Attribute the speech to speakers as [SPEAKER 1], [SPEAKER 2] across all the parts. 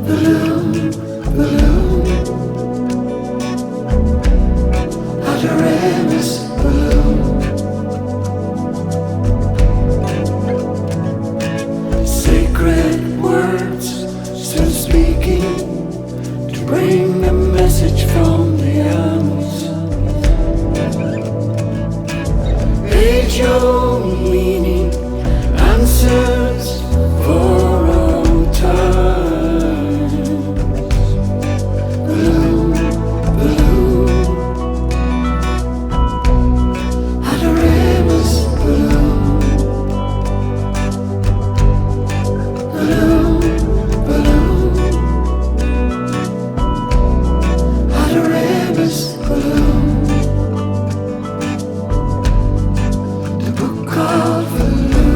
[SPEAKER 1] Vellum, Vellum, Adoremus, Vellum. Sacred words still speaking to bring a message from the elves. Age-old meaning, answers for all times. Vellum, Vellum, Adoremus, Vellum. Vellum, Vellum, Adoremus, Vellum. The book of Vellum,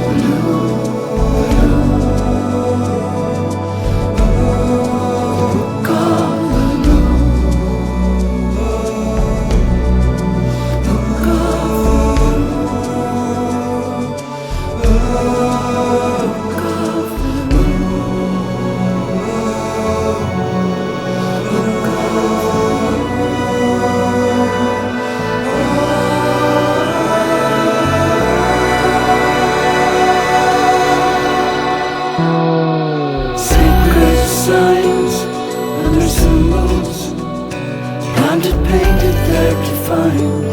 [SPEAKER 1] Vellum, Vellum. The book of Vellum, book sacred signs and their symbols, planted, painted there to find.